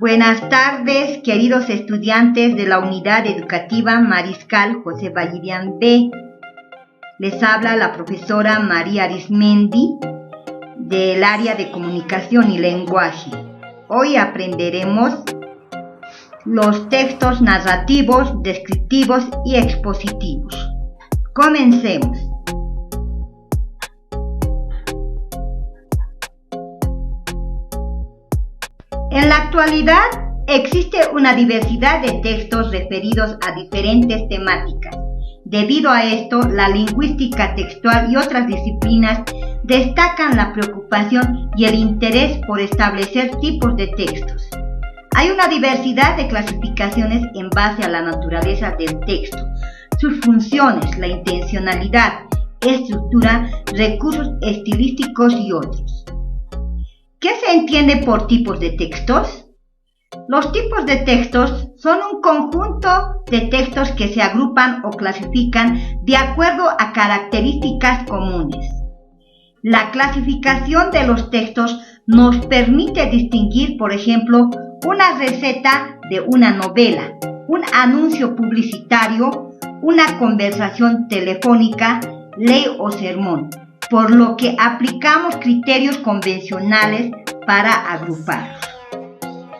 Buenas tardes, queridos estudiantes de la Unidad Educativa Mariscal José Vallivian B. Les habla la profesora María Arismendi del área de Comunicación y Lenguaje. Hoy aprenderemos los textos narrativos, descriptivos y expositivos. Comencemos. En la actualidad existe una diversidad de textos referidos a diferentes temáticas. Debido a esto, la lingüística textual y otras disciplinas destacan la preocupación y el interés por establecer tipos de textos. Hay una diversidad de clasificaciones en base a la naturaleza del texto, sus funciones, la intencionalidad, estructura, recursos estilísticos y otros. ¿Qué se entiende por tipos de textos? Los tipos de textos son un conjunto de textos que se agrupan o clasifican de acuerdo a características comunes. La clasificación de los textos nos permite distinguir, por ejemplo, una receta de una novela, un anuncio publicitario, una conversación telefónica, ley o sermón, por lo que aplicamos criterios convencionales para agruparlos.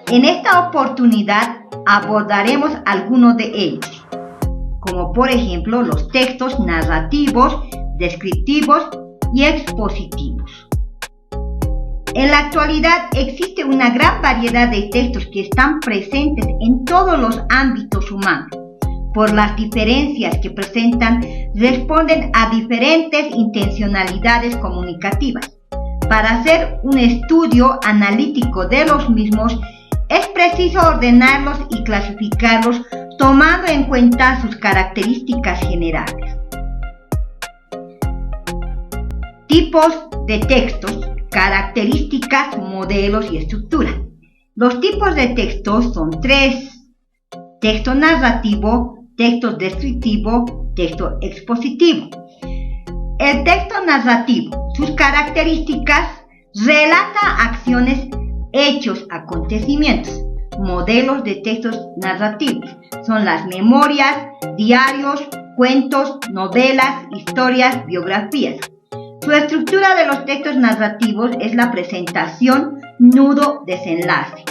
En esta oportunidad abordaremos algunos de ellos, como por ejemplo los textos narrativos, descriptivos y expositivos. En la actualidad existe una gran variedad de textos que están presentes en todos los ámbitos humanos. Por las diferencias que presentan, responden a diferentes intencionalidades comunicativas. Para hacer un estudio analítico de los mismos, es preciso ordenarlos y clasificarlos tomando en cuenta sus características generales. Tipos de textos, características, modelos y estructura. Los tipos de textos son tres: texto narrativo, texto descriptivo, texto expositivo. El texto narrativo, sus características: relata acciones, hechos, acontecimientos. Modelos de textos narrativos son las memorias, diarios, cuentos, novelas, historias, biografías. Su estructura de los textos narrativos es la presentación, nudo, desenlace.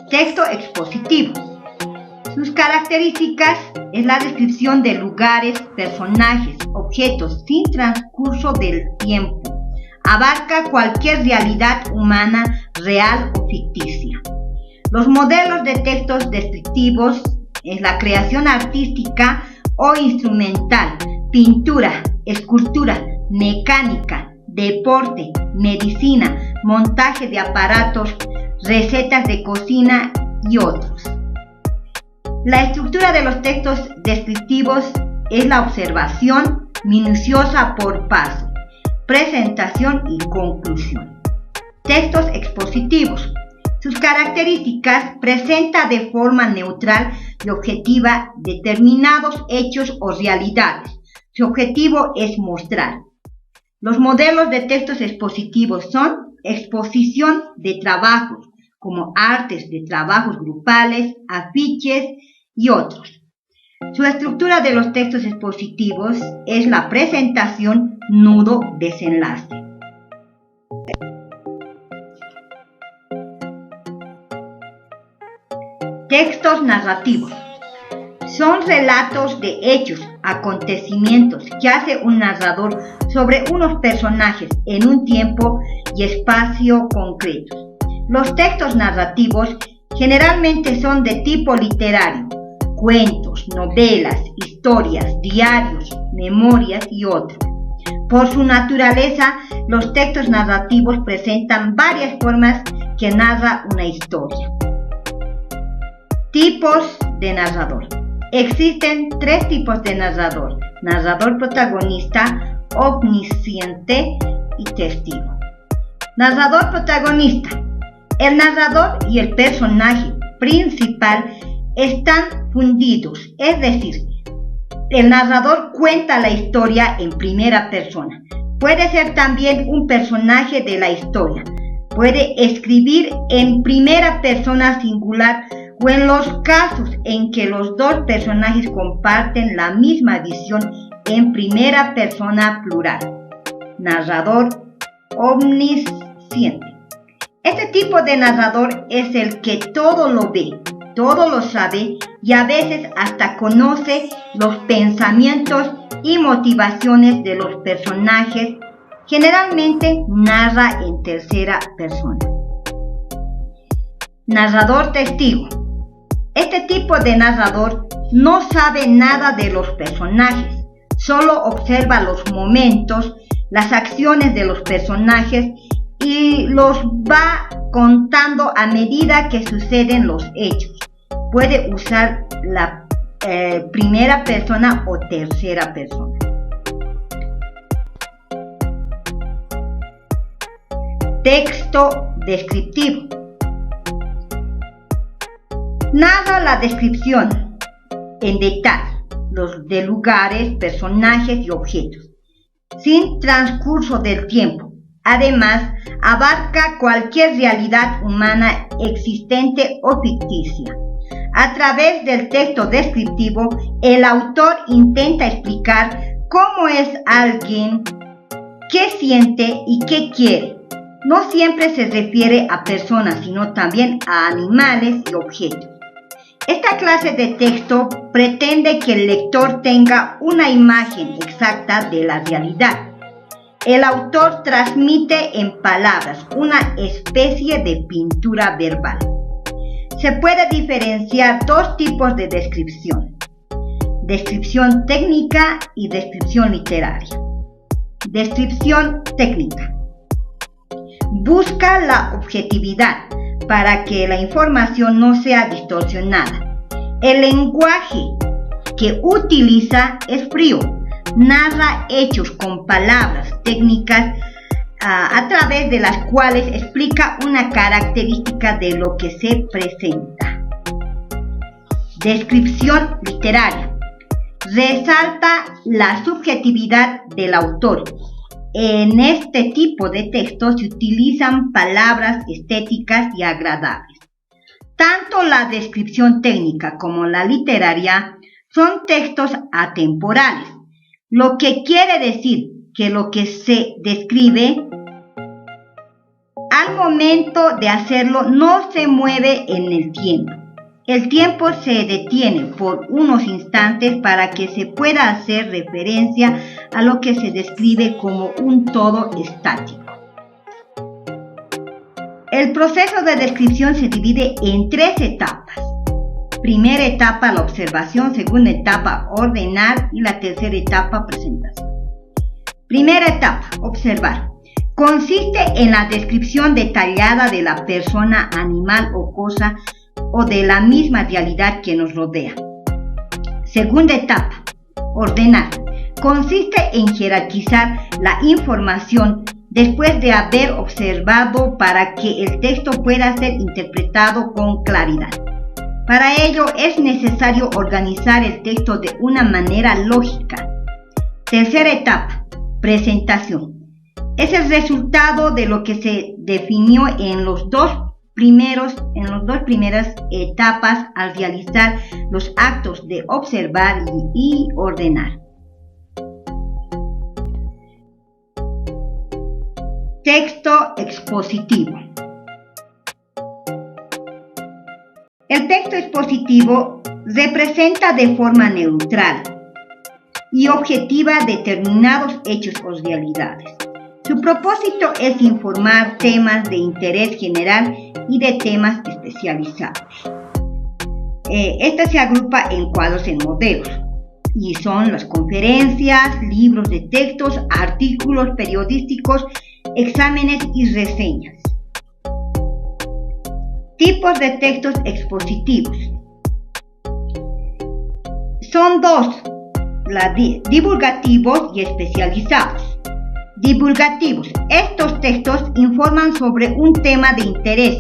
Texto expositivo. Sus características es la descripción de lugares, personajes, objetos sin transcurso del tiempo. Abarca cualquier realidad humana, real o ficticia. Los modelos de textos descriptivos es la creación artística o instrumental, pintura, escultura, mecánica, deporte, medicina, montaje de aparatos, recetas de cocina y otros. La estructura de los textos descriptivos es la observación minuciosa por paso, presentación y conclusión. Textos expositivos. Sus características: presenta de forma neutral y objetiva determinados hechos o realidades. Su objetivo es mostrar. Los modelos de textos expositivos son exposición de trabajos, como artes de trabajos grupales, afiches y otros. Su estructura de los textos expositivos es la presentación, nudo, desenlace. Textos narrativos. Son relatos de hechos, acontecimientos que hace un narrador sobre unos personajes en un tiempo y espacio concretos. Los textos narrativos generalmente son de tipo literario: cuentos, novelas, historias, diarios, memorias y otros. Por su naturaleza, los textos narrativos presentan varias formas que narra una historia. Tipos de narrador. Existen tres tipos de narrador: narrador protagonista, omnisciente y testigo. Narrador protagonista. El narrador y el personaje principal están fundidos, es decir, el narrador cuenta la historia en primera persona. Puede ser también un personaje de la historia. Puede escribir en primera persona singular o en los casos en que los dos personajes comparten la misma visión en primera persona plural. Narrador omnisciente. Este tipo de narrador es el que todo lo ve, todo lo sabe y a veces hasta conoce los pensamientos y motivaciones de los personajes. Generalmente narra en tercera persona. Narrador testigo. Este tipo de narrador no sabe nada de los personajes, solo observa los momentos, las acciones de los personajes y los va contando a medida que suceden los hechos. Puede usar la primera persona o tercera persona. Texto descriptivo. Narra la descripción en detalle de lugares, personajes y objetos, sin transcurso del tiempo. Además, abarca cualquier realidad humana existente o ficticia. A través del texto descriptivo, el autor intenta explicar cómo es alguien, qué siente y qué quiere. No siempre se refiere a personas, sino también a animales y objetos. Esta clase de texto pretende que el lector tenga una imagen exacta de la realidad. El autor transmite en palabras una especie de pintura verbal. Se puede diferenciar dos tipos de descripción: descripción técnica y descripción literaria. Descripción técnica. Busca la objetividad para que la información no sea distorsionada. El lenguaje que utiliza es frío. Narra hechos con palabras técnicas a través de las cuales explica una característica de lo que se presenta. Descripción literaria. Resalta la subjetividad del autor. En este tipo de textos se utilizan palabras estéticas y agradables. Tanto la descripción técnica como la literaria son textos atemporales, lo que quiere decir que lo que se describe al momento de hacerlo no se mueve en el tiempo. El tiempo se detiene por unos instantes para que se pueda hacer referencia a lo que se describe como un todo estático. El proceso de descripción se divide en 3 etapas. Primera etapa, la observación. Segunda etapa, ordenar. Y la tercera etapa, presentación. Primera etapa, observar. Consiste en la descripción detallada de la persona, animal o cosa o de la misma realidad que nos rodea. Segunda etapa, ordenar. Consiste en jerarquizar la información después de haber observado para que el texto pueda ser interpretado con claridad. Para ello es necesario organizar el texto de una manera lógica. Tercera etapa, presentación. Es el resultado de lo que se definió en las dos primeras etapas al realizar los actos de observar y ordenar. Texto expositivo. El texto expositivo representa de forma neutral y objetiva determinados hechos o realidades. Su propósito es informar temas de interés general y de temas especializados. Esta se agrupa en cuadros en modelos y son las conferencias, libros de textos, artículos periodísticos, exámenes y reseñas. Tipos de textos expositivos. Son 2, divulgativos y especializados. Divulgativos. Estos textos informan sobre un tema de interés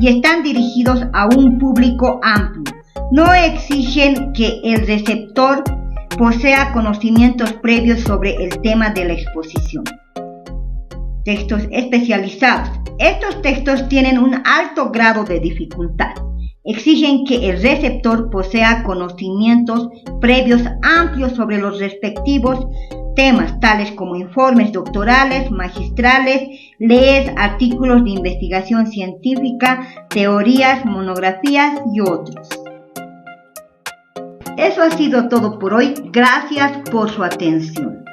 y están dirigidos a un público amplio. No exigen que el receptor posea conocimientos previos sobre el tema de la exposición. textos especializados. Estos textos tienen un alto grado de dificultad. Exigen que el receptor posea conocimientos previos amplios sobre los respectivos temas, tales como informes doctorales, magistrales, leyes, artículos de investigación científica, teorías, monografías y otros. Eso ha sido todo por hoy. Gracias por su atención.